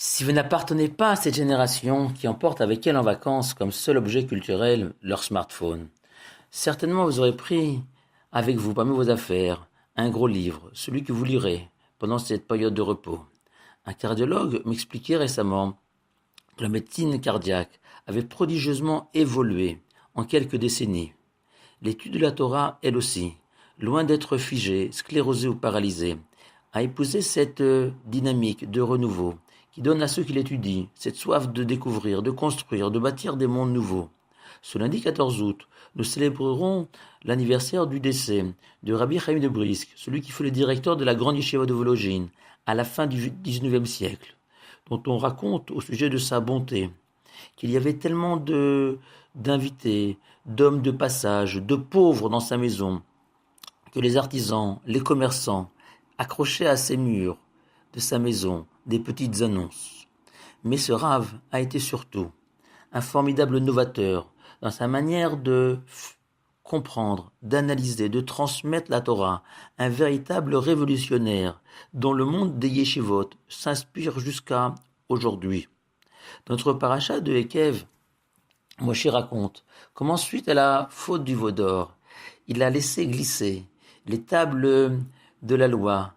Si vous n'appartenez pas à cette génération qui emporte avec elle en vacances comme seul objet culturel leur smartphone, certainement vous aurez pris avec vous parmi vos affaires un gros livre, celui que vous lirez pendant cette période de repos. Un cardiologue m'expliquait récemment que la médecine cardiaque avait prodigieusement évolué en quelques décennies. L'étude de la Torah, elle aussi, loin d'être figée, sclérosée ou paralysée, a épousé cette dynamique de renouveau qui donne à ceux qui l'étudient cette soif de découvrir, de construire, de bâtir des mondes nouveaux. Ce lundi 14 août, nous célébrerons l'anniversaire du décès de Rabbi Chaim de Brisk, celui qui fut le directeur de la grande yeshiva de Vologine à la fin du XIXe siècle, dont on raconte au sujet de sa bonté qu'il y avait tellement d'invités, d'hommes de passage, de pauvres dans sa maison, que les artisans, les commerçants, accrochaient à ses murs de sa maison des petites annonces. Mais ce Rav a été surtout un formidable novateur dans sa manière de comprendre, d'analyser, de transmettre la Torah, un véritable révolutionnaire dont le monde des yeshivot s'inspire jusqu'à aujourd'hui. Dans notre paracha de Ekev, Moshe raconte comment suite à la faute du veau d'or, il a laissé glisser les tables de la loi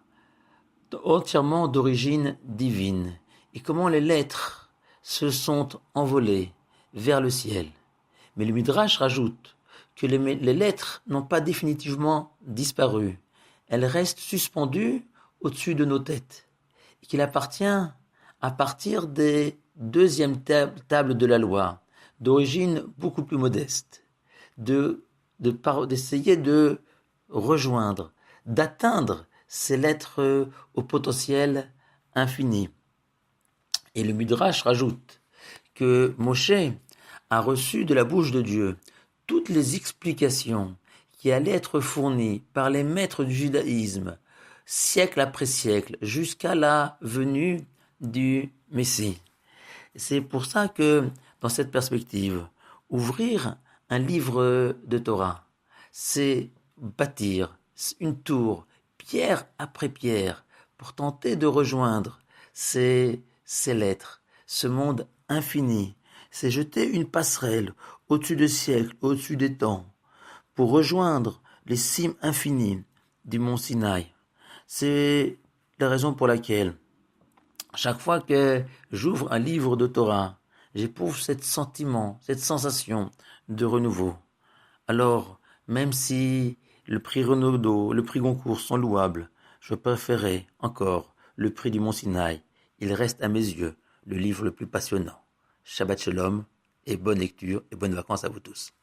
entièrement d'origine divine et comment les lettres se sont envolées vers le ciel. Mais le Midrash rajoute que les lettres n'ont pas définitivement disparu. Elles restent suspendues au-dessus de nos têtes et qu'il appartient à partir des deuxièmes tables de la loi, d'origine beaucoup plus modeste, d'essayer de rejoindre, d'atteindre ces lettres au potentiel infini. Et le Midrash rajoute que Moshe a reçu de la bouche de Dieu toutes les explications qui allaient être fournies par les maîtres du judaïsme, siècle après siècle, jusqu'à la venue du Messie. C'est pour ça que, dans cette perspective, ouvrir un livre de Torah, c'est bâtir une tour, pierre après pierre, pour tenter de rejoindre ces lettres, ce monde infini. C'est jeter une passerelle au-dessus des siècles, au-dessus des temps, pour rejoindre les cimes infinies du mont Sinaï. C'est la raison pour laquelle, chaque fois que j'ouvre un livre de Torah, j'éprouve cet sentiment, cette sensation de renouveau. Alors, même si le prix Renaudot, le prix Goncourt sont louables, je préférerais encore le prix du Mont Sinaï. Il reste à mes yeux le livre le plus passionnant. Shabbat Shalom et bonne lecture et bonnes vacances à vous tous.